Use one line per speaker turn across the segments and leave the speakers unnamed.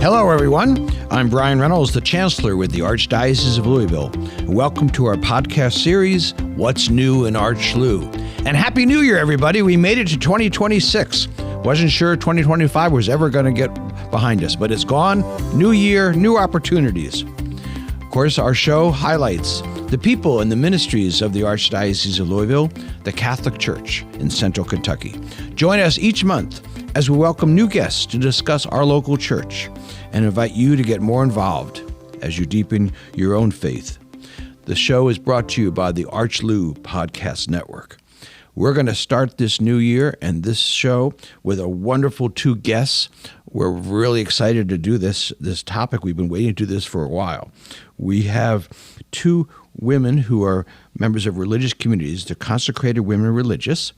Hello, everyone. I'm Brian Reynolds, the Chancellor with the Archdiocese of Louisville. Welcome to our podcast series, What's New in ArchLou? And Happy New Year, everybody. We made it to 2026. Wasn't sure 2025 was ever going to get behind us, but it's gone. New year, new opportunities. Of course, our show highlights the people and the ministries of the Archdiocese of Louisville, the Catholic Church in Central Kentucky. Join us each month as we welcome new guests to discuss our local church and invite you to get more involved as you deepen your own faith. The show is brought to you by the ArchLou Podcast Network. We're going to start this new year and this show with a wonderful two guests. We're really excited to do this topic. We've been waiting to do this for a while. We have two women who are members of religious communities, the consecrated women religious.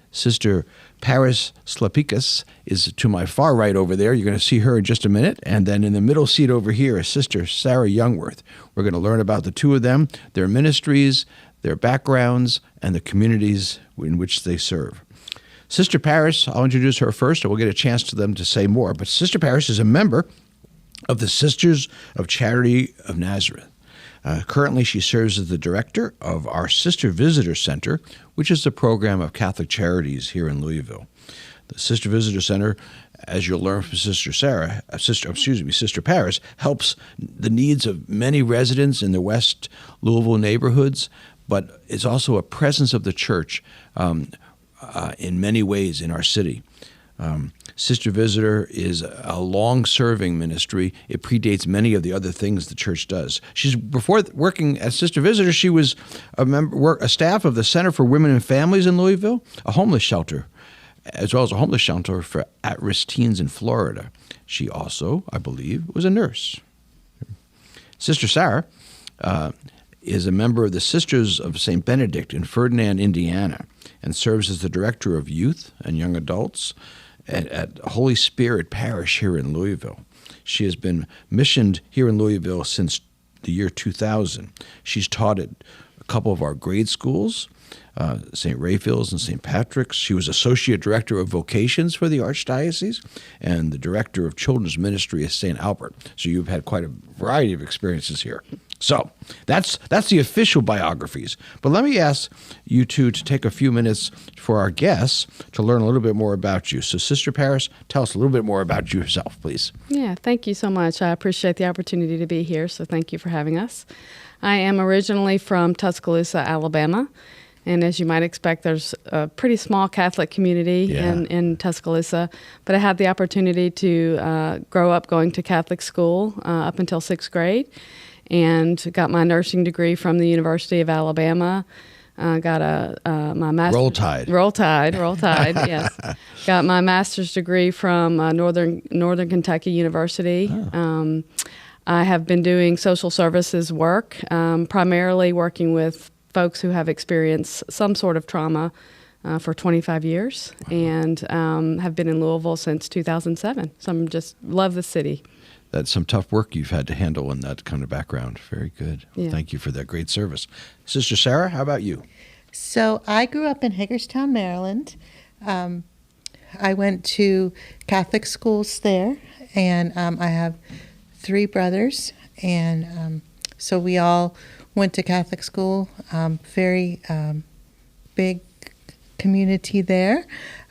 Sister Paris Slapikas is to my far right over there. You're going to see her in just a minute. And then in the middle seat over here is Sister Sarah Yungwirth. We're going to learn about the two of them, their ministries, their backgrounds, and the communities in which they serve. Sister Paris, I'll introduce her first, and we'll get a chance to them to say more. But Sister Paris is a member of the Sisters of Charity of Nazareth. Currently, she serves as the director of our Sister Visitor Center, which is a program of Catholic Charities here in Louisville. The Sister Visitor Center, as you'll learn from Sister Paris, helps the needs of many residents in the West Louisville neighborhoods, but is also a presence of the church in many ways in our city. Sister Visitor is a long-serving ministry. It predates many of the other things the church does. Before working as Sister Visitor, she was a staff of the Center for Women and Families in Louisville, a homeless shelter, as well as a homeless shelter for at-risk teens in Florida. She also, I believe, was a nurse. Sister Sarah is a member of the Sisters of St. Benedict in Ferdinand, Indiana, and serves as the director of youth and young adults at Holy Spirit Parish here in Louisville. She has been missioned here in Louisville since the year 2000. She's taught at a couple of our grade schools, St. Raphael's and St. Patrick's. She was Associate Director of Vocations for the Archdiocese and the Director of Children's Ministry at St. Albert. So you've had quite a variety of experiences here. So that's the official biographies. But let me ask you two to take a few minutes for our guests to learn a little bit more about you. So Sister Paris, tell us a little bit more about yourself, please.
Yeah, thank you so much. I appreciate the opportunity to be here, so thank you for having us. I am originally from Tuscaloosa, Alabama. And as you might expect, there's a pretty small Catholic community in Tuscaloosa. But I had the opportunity to grow up going to Catholic school up until 6th grade and got my nursing degree from the University of Alabama. Got my master's.
Roll Tide.
Roll Tide, yes. Got my master's degree from Northern Kentucky University. Oh. I have been doing social services work, primarily working with folks who have experienced some sort of trauma for 25 years and have been in Louisville since 2007. So I'm just love the city.
That's some tough work you've had to handle in that kind of background. Very good.
Yeah.
Well, thank you for that great service. Sister Sarah, how about you?
So I grew up in Hagerstown, Maryland. I went to Catholic schools there, and I have 3 brothers, and so we all went to Catholic school. Very big community there.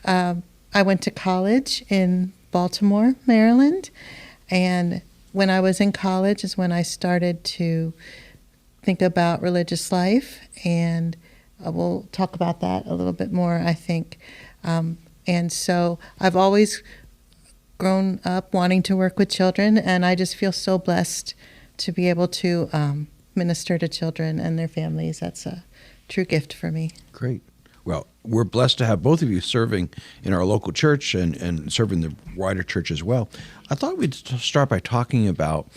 I went to college in Baltimore, Maryland, and when I was in college is when I started to think about religious life, and we'll talk about that a little bit more, I think. And so I've always grown up wanting to work with children, and I just feel so blessed to be able to minister to children and their families. That's a true gift for me.
Great. Well, we're blessed to have both of you serving in our local church and serving the wider church as well. I thought we'd start by talking about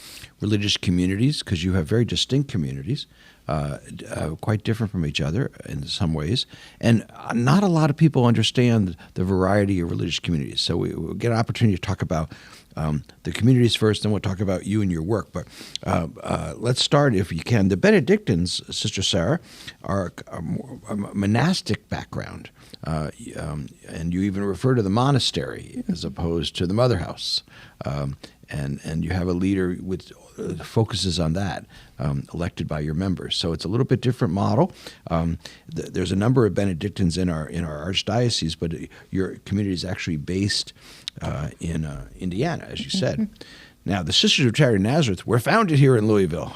religious communities, because you have very distinct communities, quite different from each other in some ways. And not a lot of people understand the variety of religious communities. So we'll get an opportunity to talk about the communities first, then we'll talk about you and your work. But let's start, if you can. The Benedictines, Sister Sarah, are a monastic background. And you even refer to the monastery as opposed to the mother house. And you have a leader with focuses on that, elected by your members. So it's a little bit different model. There's a number of Benedictines in our archdiocese, but your community is actually based in Indiana, as you said. Now, the Sisters of Charity of Nazareth were founded here in Louisville,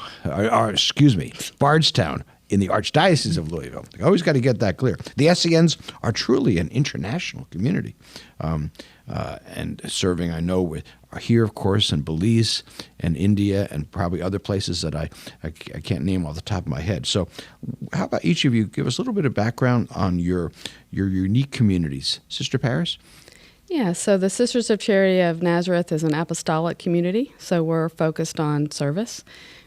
Bardstown, in the Archdiocese of Louisville. You always got to get that clear. The SCNs are truly an international community, and serving, I know, are here, of course, in Belize and India and probably other places that I can't name off the top of my head. So how about each of you give us a little bit of background on your unique communities. Sister Paris?
Yeah, so the Sisters of Charity of Nazareth is an apostolic community, so we're focused on service.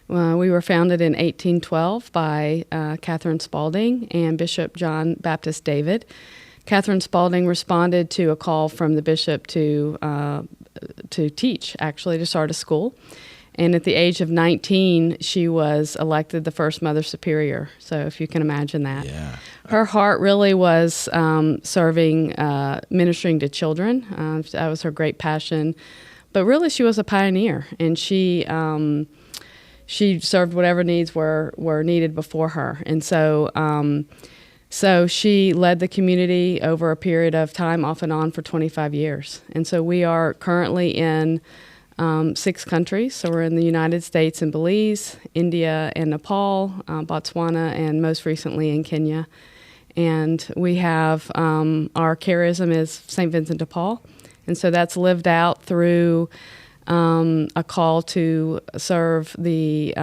We were founded in 1812 by Catherine Spalding and Bishop John Baptist David. Catherine Spalding responded to a call from the bishop to teach, actually, to start a school. And at the age of 19, she was elected the first Mother Superior. So if you can imagine that.
Yeah.
Her heart really was serving, ministering to children. That was her great passion. But really, she was a pioneer, and she served whatever needs were needed before her. And so she led the community over a period of time, off and on, for 25 years. And so we are currently in 6 countries. So we're in the United States and Belize, India and Nepal, Botswana, and most recently in Kenya. And we have our charism is St. Vincent de Paul. And so that's lived out through a call to serve the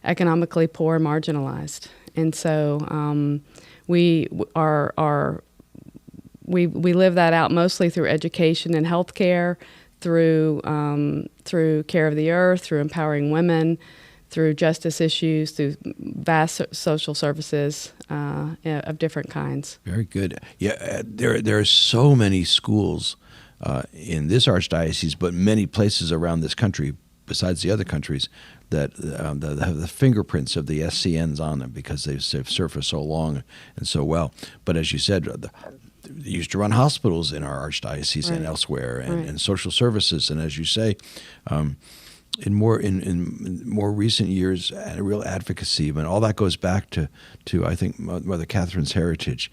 economically poor and marginalized. And so we live that out mostly through education and healthcare, through care of the earth, through empowering women, through justice issues, through vast social services of different kinds.
Very good. Yeah, there are so many schools in this archdiocese, but many places around this country, besides the other countries, that have the fingerprints of the SCNs on them because they've served for so long and so well. But as you said, they used to run hospitals in our archdiocese and elsewhere, and social services. And as you say, in more recent years, a real advocacy. But all that goes back to I think Mother Catherine's heritage.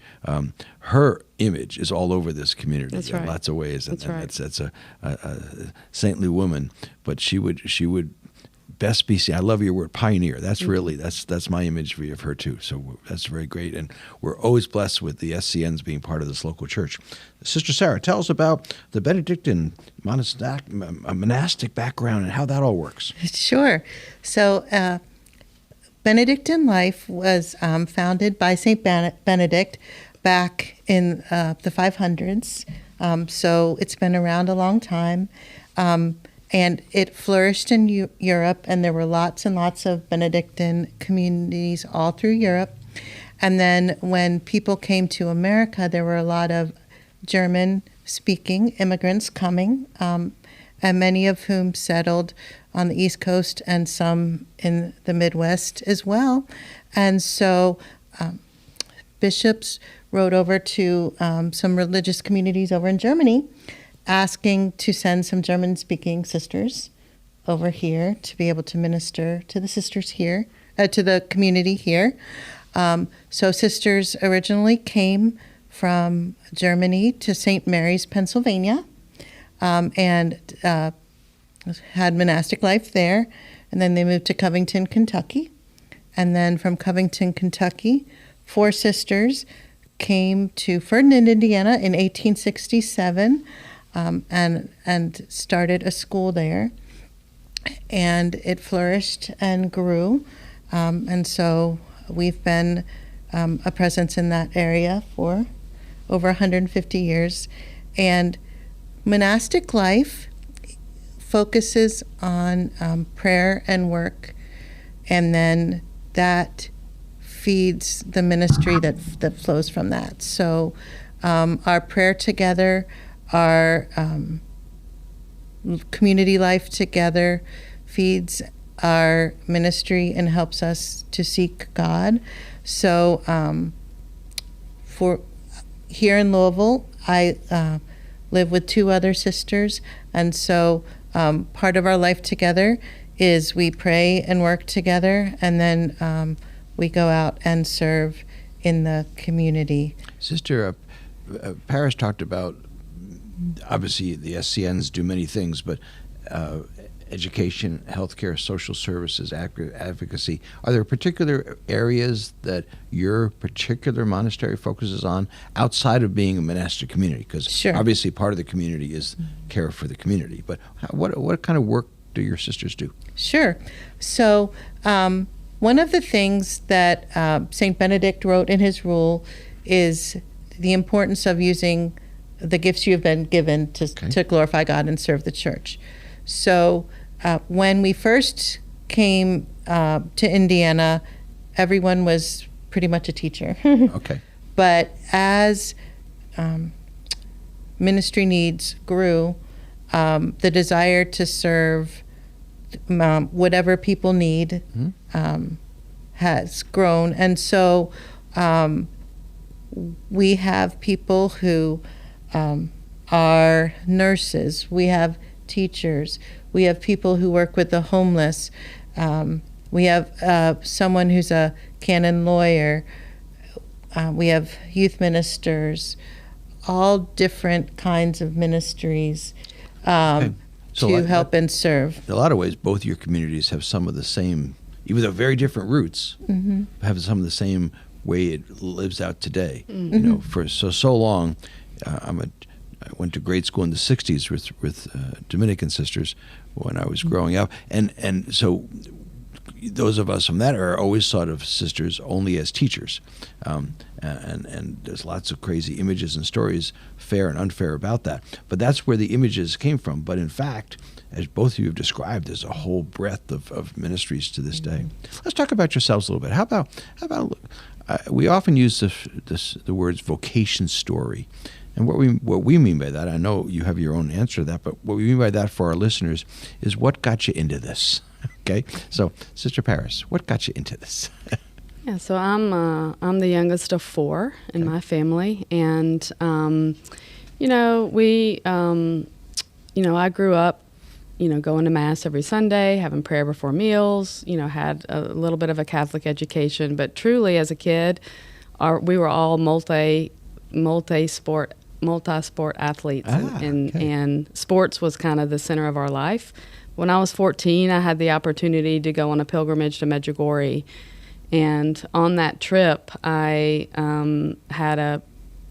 Her image is all over this community in lots of ways, and that's a saintly woman. But she would best be seen. I love your word, pioneer. That's really that's my imagery of her too. So that's very great, and we're always blessed with the SCNs being part of this local church. Sister Sarah, tell us about the Benedictine monastic background and how that all works.
Sure. So Benedictine life was founded by St. Benedict back in the 500s. So it's been around a long time. And it flourished in Europe, and there were lots and lots of Benedictine communities all through Europe. And then when people came to America, there were a lot of German-speaking immigrants coming, and many of whom settled on the East Coast and some in the Midwest as well. And so bishops wrote over to some religious communities over in Germany, asking to send some German-speaking sisters over here to be able to minister to the sisters here, to the community here. So sisters originally came from Germany to St. Mary's, Pennsylvania, and had monastic life there. And then they moved to Covington, Kentucky. And then from Covington, Kentucky, 4 sisters came to Ferdinand, Indiana in 1867, and started a school there, and it flourished and grew, and so we've been a presence in that area for over 150 years. And monastic life focuses on prayer and work, and then that feeds the ministry that flows from that. So our prayer together, our community life together feeds our ministry and helps us to seek God. So for here in Louisville, I live with 2 other sisters, and so part of our life together is we pray and work together, and then we go out and serve in the community.
Sister Paris talked about, obviously the SCNs do many things, but education, healthcare, social services, advocacy. Are there particular areas that your particular monastery focuses on outside of being a monastic community? Because
Sure.
obviously part of the community is care for the community. But what kind of work do your sisters do?
Sure. So one of the things that St. Benedict wrote in his rule is the importance of using the gifts you have been given to glorify God and serve the church. So when we first came to Indiana, everyone was pretty much a teacher.
Okay.
But as ministry needs grew, the desire to serve whatever people need has grown. And so we have people who are nurses, we have teachers, we have people who work with the homeless, we have someone who's a canon lawyer, we have youth ministers, all different kinds of ministries to help and serve.
In a lot of ways, both your communities have some of the same, even though very different roots, have some of the same way it lives out today. You know, for so long, I went to grade school in the 60s with Dominican sisters when I was growing up, and so those of us from that era always thought of sisters only as teachers, and there's lots of crazy images and stories, fair and unfair, about that. But that's where the images came from. But in fact, as both of you have described, there's a whole breadth of ministries to this day. Let's talk about yourselves a little bit. How about we often use the words vocation story. And what we mean by that, I know you have your own answer to that, but what we mean by that for our listeners is what got you into this. Okay, so Sister Paris, what got you into this?
Yeah, so I'm the youngest of 4 in my family, and I grew up, going to Mass every Sunday, having prayer before meals. Had a little bit of a Catholic education, but truly as a kid, we were all multi-sport athletes, and sports was kind of the center of our life. When I was 14, I had the opportunity to go on a pilgrimage to Medjugorje, and on that trip, I had a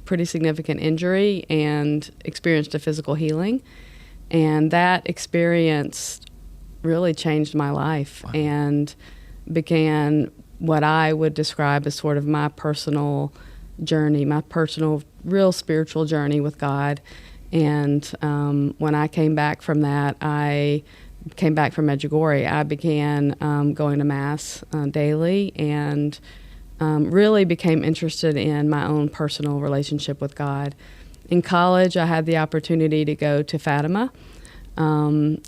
pretty significant injury and experienced a physical healing, and that experience really changed my life and began what I would describe as sort of my personal journey, my personal, real spiritual journey with God. And when I came back from that, I came back from Medjugorje, I began going to Mass daily and really became interested in my own personal relationship with God. In college, I had the opportunity to go to Fatima, and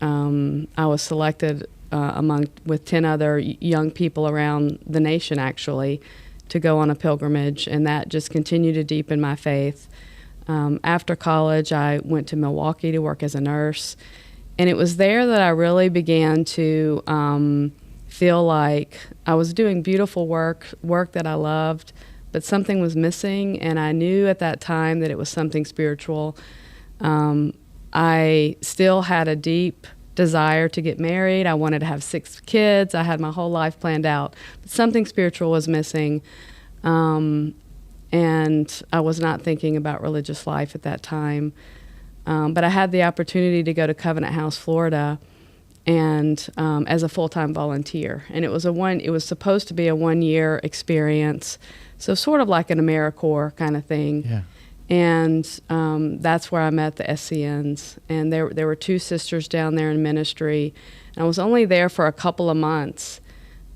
I was selected with 10 other young people around the nation, actually, to go on a pilgrimage, and that just continued to deepen my faith. After college, I went to Milwaukee to work as a nurse, and it was there that I really began to feel like I was doing beautiful work that I loved, but something was missing, and I knew at that time that it was something spiritual. I still had a deep desire to get married. I wanted to have 6 kids. I had my whole life planned out, but something spiritual was missing. And I was not thinking about religious life at that time. But I had the opportunity to go to Covenant House, Florida, and as a full-time volunteer. And it was supposed to be a 1-year experience, so sort of like an AmeriCorps kind of thing.
Yeah.
And that's where I met the SCNs. And there were 2 sisters down there in ministry. And I was only there for a couple of months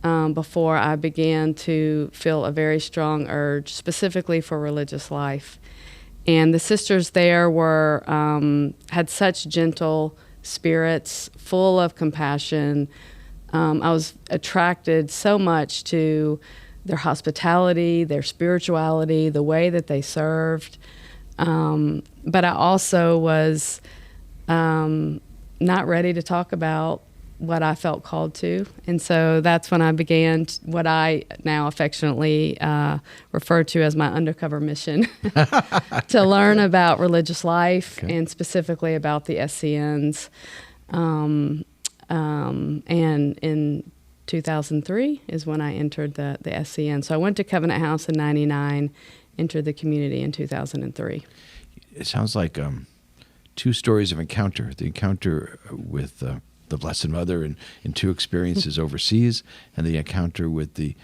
before I began to feel a very strong urge, specifically for religious life. And the sisters there were had such gentle spirits, full of compassion. I was attracted so much to their hospitality, their spirituality, the way that they served. But I also was not ready to talk about what I felt called to. And so that's when I began what I now affectionately refer to as my undercover mission, to learn about religious life and specifically about the SCNs. And in 2003 is when I entered the SCN. So I went to Covenant House in 99, entered the community in 2003.
It sounds like 2 stories of encounter: the encounter with the Blessed Mother in 2 experiences overseas, and the encounter with the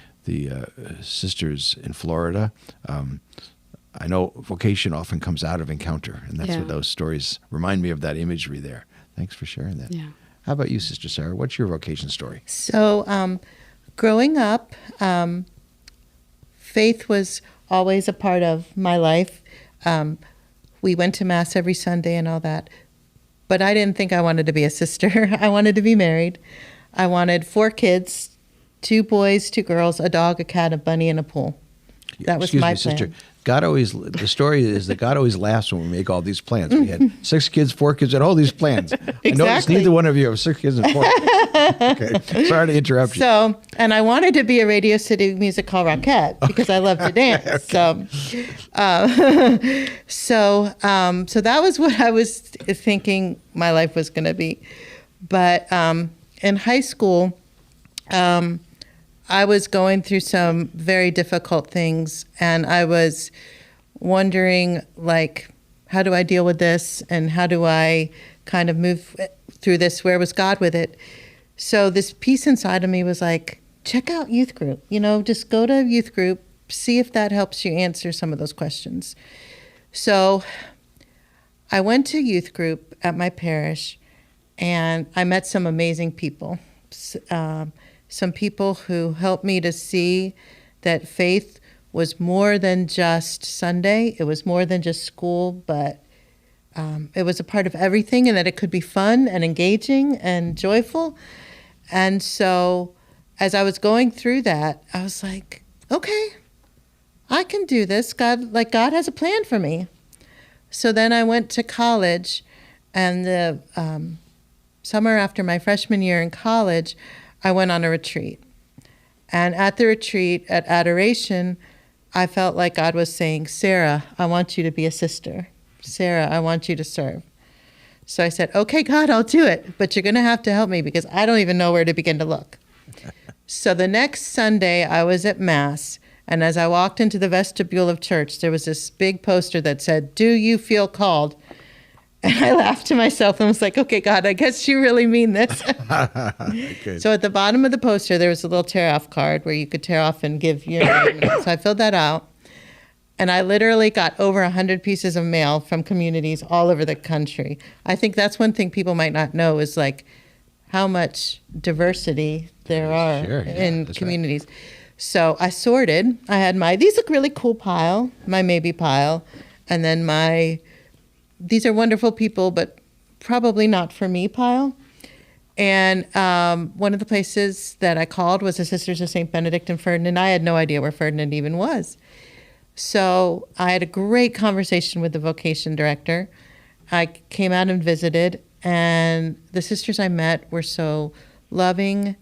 sisters in Florida. I know vocation often comes out of encounter, and that's what those stories remind me of, that imagery there. Thanks for sharing that.
Yeah.
How about you, Sister Sarah? What's your vocation story?
So, growing up, faith was always a part of my life. We went to Mass every Sunday and all that. But I didn't think I wanted to be a sister. I wanted to be married. I wanted 4 kids, 2 boys, 2 girls, a dog, a cat, a bunny, and a pool. That was my plan.
Sister. The story is that God always laughs when we make all these plans. We had 6 kids, 4 kids, and all these plans.
Exactly.
I noticed neither one of you have 6 kids and 4 kids. Okay, sorry to interrupt you.
So, and I wanted to be a Radio City Music Hall Rockette because I love to dance. Okay. So that was what I was thinking my life was going to be. But in high school, I was going through some very difficult things, and I was wondering, like, how do I deal with this, and how do I kind of move through this? Where was God with it? So this piece inside of me was like, check out youth group. Just go to youth group, see if that helps you answer some of those questions. So I went to youth group at my parish, and I met some amazing people. Some people who helped me to see that faith was more than just Sunday. It was more than just school, but it was a part of everything, and that it could be fun and engaging and joyful. And so as I was going through that, I was like, okay, I can do this. God has a plan for me. So then I went to college, and the summer after my freshman year in college, I went on a retreat. And at the retreat, at Adoration, I felt like God was saying, Sarah, I want you to be a sister. Sarah, I want you to serve. So I said, okay, God, I'll do it. But you're going to have to help me because I don't even know where to begin to look. So the next Sunday, I was at Mass. And as I walked into the vestibule of church, there was this big poster that said, do you feel called? And I laughed to myself and was like, okay, God, I guess you really mean this. So at the bottom of the poster, there was a little tear-off card where you could tear off and give your name. So I filled that out. And I literally got over 100 pieces of mail from communities all over the country. I think that's one thing people might not know is like how much diversity there are in communities. Right. So I sorted. I had these look really cool pile, my maybe pile, and then these are wonderful people, but probably not for me pile. And one of the places that I called was the Sisters of St. Benedict and Ferdinand. I had no idea where Ferdinand even was. So I had a great conversation with the vocation director. I came out and visited, and the sisters I met were so loving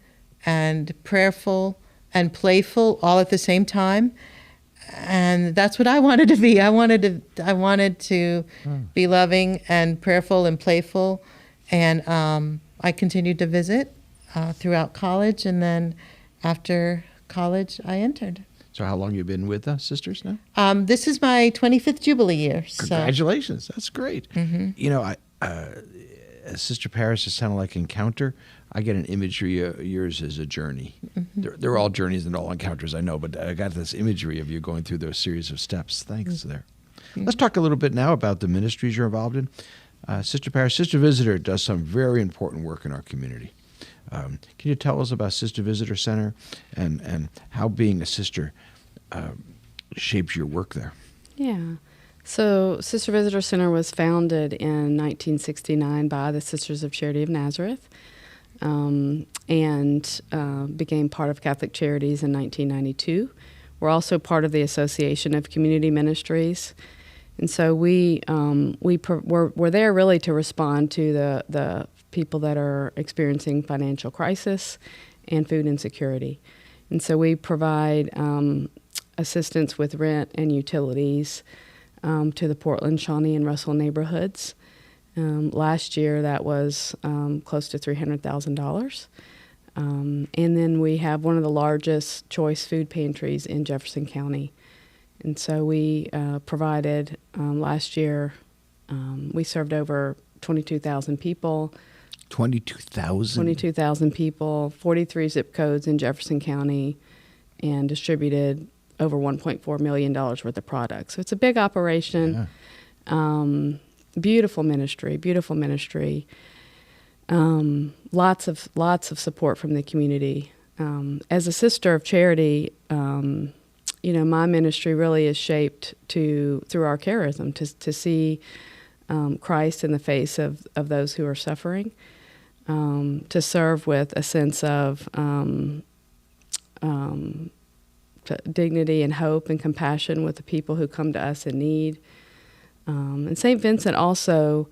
and prayerful and playful all at the same time. And that's what I wanted to be. I wanted to be loving and prayerful and playful. And I continued to visit throughout college. And then after college, I entered.
So how long have you been with us, sisters, now?
This is my 25th Jubilee year.
Congratulations. That's great.
Mm-hmm.
Sister Paris is kind of like encounter. I get an imagery of yours as a journey. Mm-hmm. They're all journeys and all encounters, I know, but I got this imagery of you going through those series of steps. Thanks there. Let's talk a little bit now about the ministries you're involved in. Sister Paris, Sister Visitor does some very important work in our community. Can you tell us about Sister Visitor Center and how being a sister shapes your work there?
Yeah. So Sister Visitor Center was founded in 1969 by the Sisters of Charity of Nazareth and became part of Catholic Charities in 1992. We're also part of the Association of Community Ministries. And so we're there really to respond to the people that are experiencing financial crisis and food insecurity. And so we provide assistance with rent and utilities to the Portland, Shawnee, and Russell neighborhoods. Last year, that was close to $300,000. And then we have one of the largest choice food pantries in Jefferson County. And so we provided, last year, we served over 22,000 people.
22,000?
22,000 people, 43 zip codes in Jefferson County, and distributed over $1.4 million worth of products. So it's a big operation. Yeah. Beautiful ministry. Lots of support from the community. As a sister of charity, my ministry really is shaped through our charism to see Christ in the face of those who are suffering, to serve with a sense of dignity and hope and compassion with the people who come to us in need. And St. Vincent also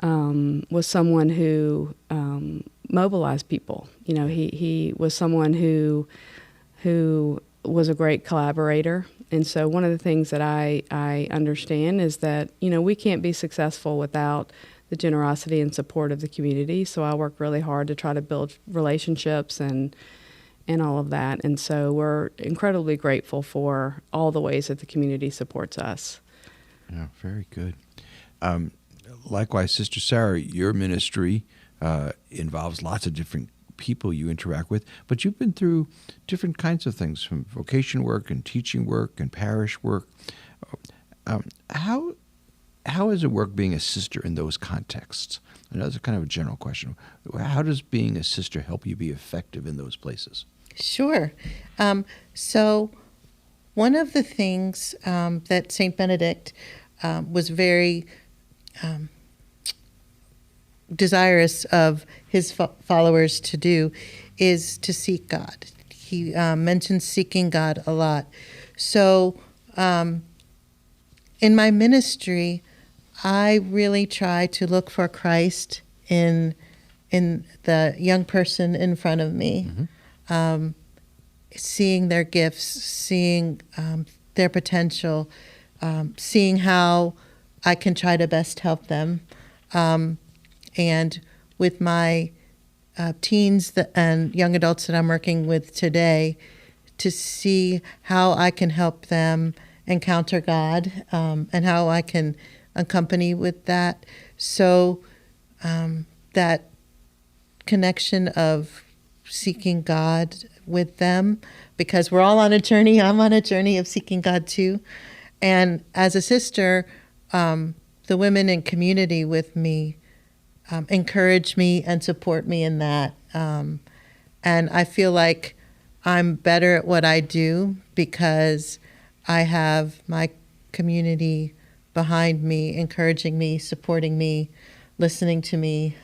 was someone who mobilized people. He was someone who was a great collaborator. And so one of the things that I understand is that, we can't be successful without the generosity and support of the community. So I work really hard to try to build relationships and all of that. And so we're incredibly grateful for all the ways that the community supports us.
Yeah, very good. Likewise, Sister Sarah, your ministry involves lots of different people you interact with, but you've been through different kinds of things, from vocation work and teaching work and parish work. How is it work being a sister in those contexts? I know that's kind of a general question. How does being a sister help you be effective in those places?
Sure. So one of the things that St. Benedict was very desirous of his followers to do is to seek God. He mentions seeking God a lot. So in my ministry, I really try to look for Christ in the young person in front of me. Mm-hmm. Seeing their gifts, seeing their potential, seeing how I can try to best help them. And with my teens and young adults that I'm working with today, to see how I can help them encounter God and how I can accompany with that. So that connection of seeking God with them, because we're all on a journey. I'm on a journey of seeking God too. And as a sister, the women in community with me encourage me and support me in that. And I feel like I'm better at what I do because I have my community behind me, encouraging me, supporting me, listening to me,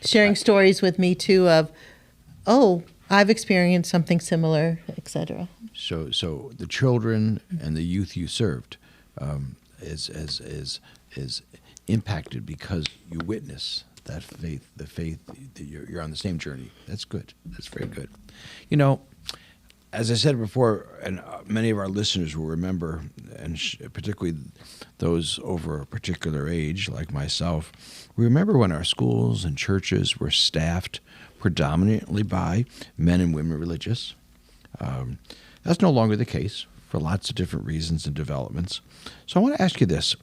sharing stories with me too of, I've experienced something similar, etc.
So the children and the youth you served is impacted because you witness that faith, the faith that you're on the same journey. That's good. That's very good. As I said before, and many of our listeners will remember, and particularly those over a particular age like myself, we remember when our schools and churches were staffed predominantly by men and women religious. That's no longer the case for lots of different reasons and developments. So I want to ask you this.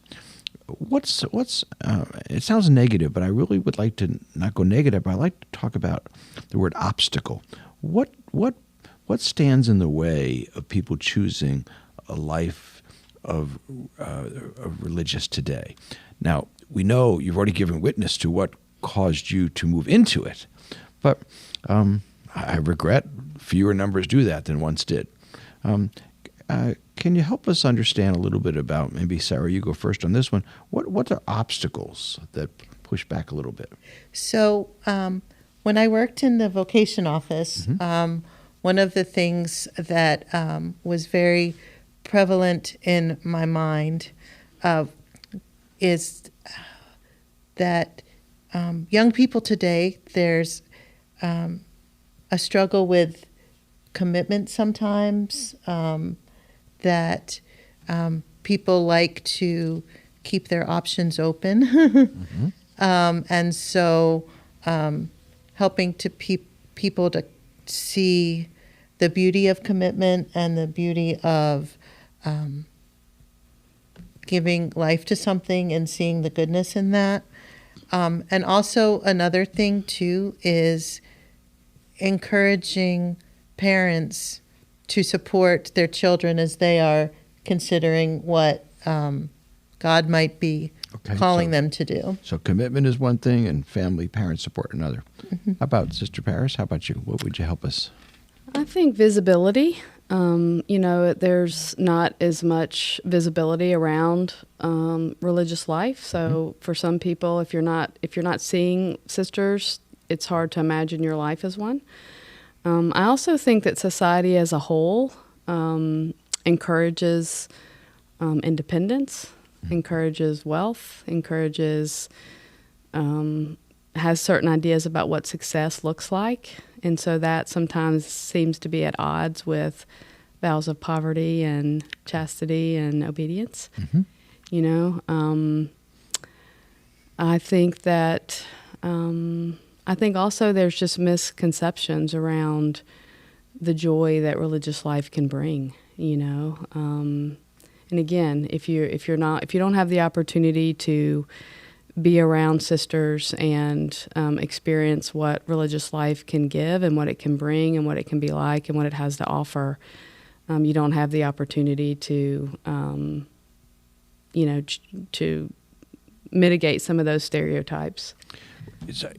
What's it sounds negative, but I really would like to not go negative, but I like to talk about the word obstacle. What stands in the way of people choosing a life of religious today. Now, we know you've already given witness to what caused you to move into it, but I regret fewer numbers do that than once did. Can you help us understand a little bit about, maybe Sarah, you go first on this one, what are obstacles that push back a little bit?
So when I worked in the vocation office, one of the things that was very prevalent in my mind is that young people today, there's a struggle with commitment sometimes, that people like to keep their options open. And so helping to people to see the beauty of commitment and the beauty of giving life to something and seeing the goodness in that. And also another thing too is encouraging parents to support their children as they are considering what God might be calling them to do. So
commitment is one thing and family, parent support another. How about Sister Paris? How about you? What would you help us?
I think visibility. There's not as much visibility around religious life. So for some people, if you're not seeing sisters, it's hard to imagine your life as one. I also think that society as a whole encourages independence, encourages wealth, has certain ideas about what success looks like. And so that sometimes seems to be at odds with vows of poverty and chastity and obedience. I think that, I think also there's just misconceptions around the joy that religious life can bring, And again, if you don't have the opportunity to be around sisters and experience what religious life can give and what it can bring and what it can be like and what it has to offer, you don't have the opportunity to, to mitigate some of those stereotypes.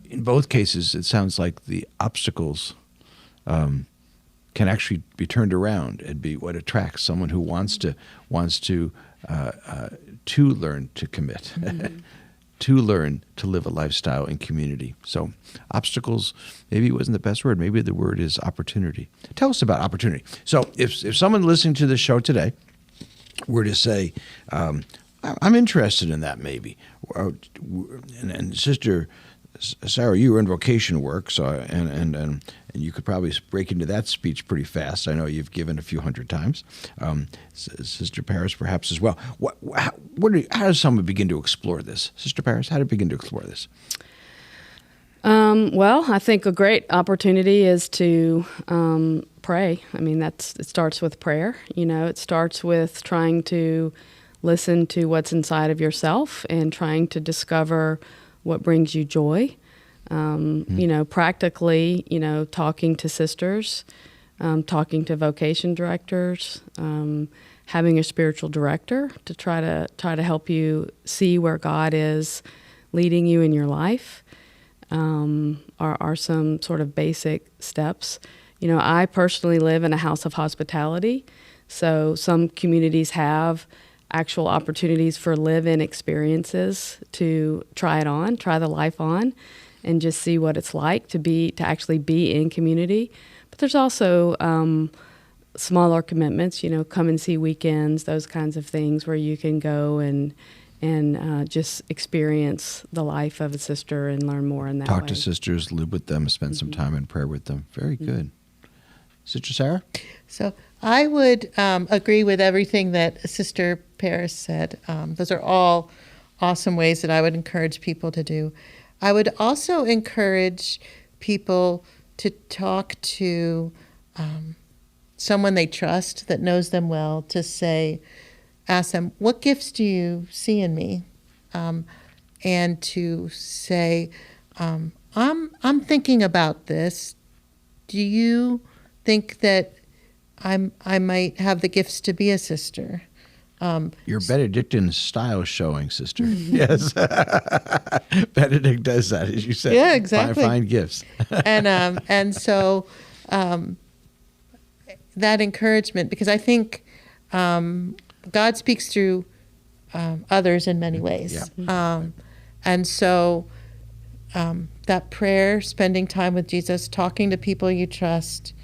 In both cases, it sounds like the obstacles can actually be turned around and be what attracts someone who wants to learn to commit. To learn to live a lifestyle in community. So obstacles, maybe it wasn't the best word. Maybe the word is opportunity. Tell us about opportunity. So if someone listening to this show today were to say, I'm interested in that maybe, and Sister Sarah, you were in vocation work, so and you could probably break into that speech pretty fast. I know you've given a few hundred times. Sister Paris, perhaps as well. How does someone begin to explore this? Sister Paris, how to begin to explore this?
Well, I think a great opportunity is to pray. I mean, it starts with prayer. It starts with trying to listen to what's inside of yourself and trying to discover what brings you joy. Practically, talking to sisters, talking to vocation directors, having a spiritual director to try to help you see where God is leading you in your life, are some sort of basic steps. I personally live in a house of hospitality, so some communities have actual opportunities for live-in experiences to try the life on, and just see what it's like to actually be in community. But there's also smaller commitments, come and see weekends, those kinds of things where you can go and just experience the life of a sister and learn more in that way.
Talk to sisters, live with them, spend some time in prayer with them. Very good. Sister Sarah?
So I would agree with everything that Sister Paris said. Those are all awesome ways that I would encourage people to do. I would also encourage people to talk to someone they trust that knows them well, to ask them, what gifts do you see in me? And to say, I'm thinking about this. Do you think that I might have the gifts to be a sister?
Your Benedictine style showing, Sister. Yes. Benedict does that, as you said.
Yeah, exactly.
Find gifts.
And so that encouragement, because I think God speaks through others in many ways.
Yeah.
And so that prayer, spending time with Jesus, talking to people you trust,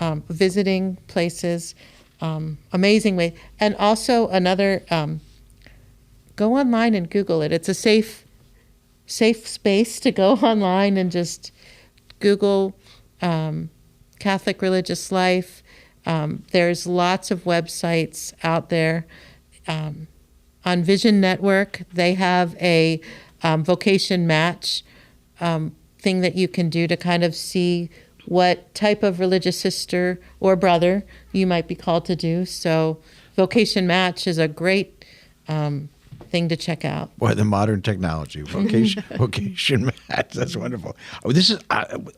visiting places, amazing way. And also another, go online and Google it. It's a safe space to go online and just Google Catholic religious life. There's lots of websites out there. On Vision Network, they have a vocation match thing that you can do to kind of see what type of religious sister or brother you might be called to do. So vocation match is a great thing to check out.
Boy, the modern technology, vocation match, that's wonderful. Oh, this is,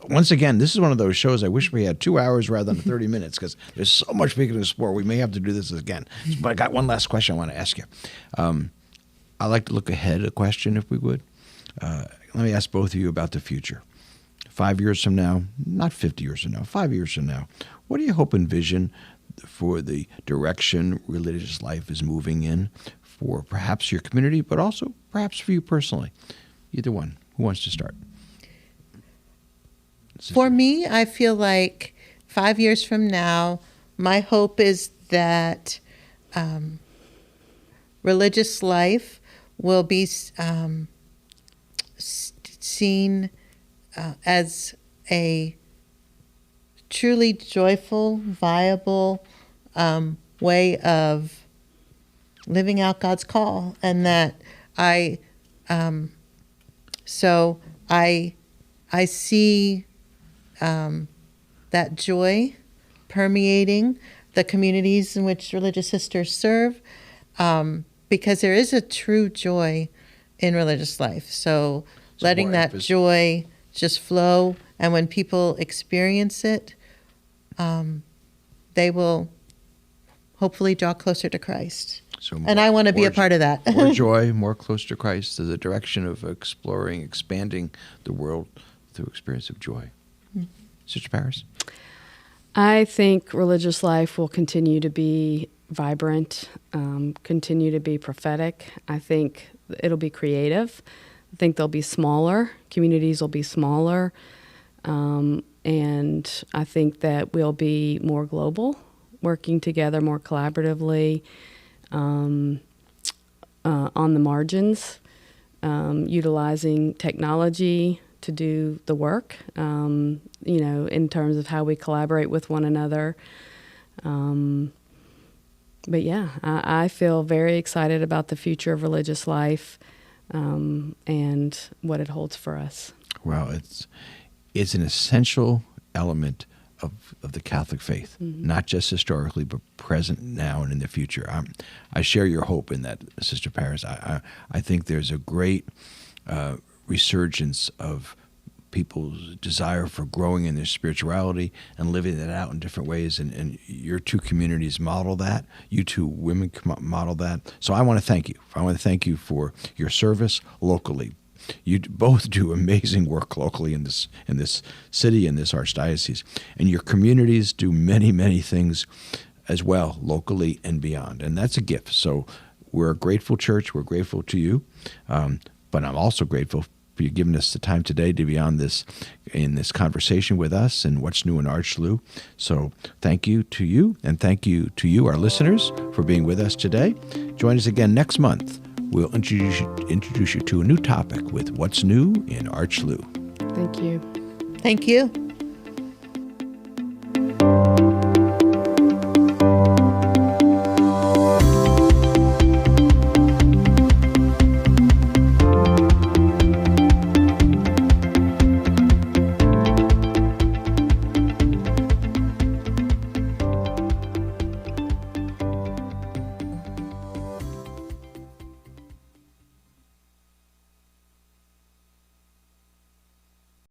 once again, this is one of those shows I wish we had 2 hours rather than 30 minutes, because there's so much we can explore. We may have to do this again. But I got one last question I want to ask you. I'd like to look ahead a question, if we would. Let me ask both of you about the future. 5 years from now, not 50 years from now, 5 years from now, what do you hope and vision for the direction religious life is moving in for perhaps your community, but also perhaps for you personally? Either one. Who wants to start? Sister.
For me, I feel like 5 years from now, my hope is that religious life will be seen as a truly joyful, viable way of living out God's call, and that I see that joy permeating the communities in which religious sisters serve, because there is a true joy in religious life. So letting that joy just flow, and when people experience it, they will hopefully draw closer to Christ. And I want to be a part of that.
More joy, more close to Christ, to the direction of exploring, expanding the world through experience of joy. Mm-hmm. Sister Paris?
I think religious life will continue to be vibrant, continue to be prophetic. I think it'll be creative. I think they'll be smaller. Communities will be smaller. And I think that we'll be more global, working together more collaboratively on the margins, utilizing technology to do the work, in terms of how we collaborate with one another. But yeah, I feel very excited about the future of religious life and what it holds for us.
Well, it's an essential element of the Catholic faith, mm-hmm. not just historically, but present now and in the future. I share your hope in that, Sister Paris. I think there's a great resurgence of people's desire for growing in their spirituality and living that out in different ways. And your two communities model that. You two women model that. So I want to thank you. I want to thank you for your service locally. You both do amazing work locally in this city, in this archdiocese. And your communities do many, many things as well, locally and beyond. And that's a gift. So we're a grateful church. We're grateful to you. But I'm also grateful for you giving us the time today to be on this in this conversation with us and What's New in ArchLou. So thank you to you, and thank you to you, our listeners, for being with us today. Join us again next month. We'll introduce you to a new topic with What's New in ArchLou.
Thank you.
Thank you.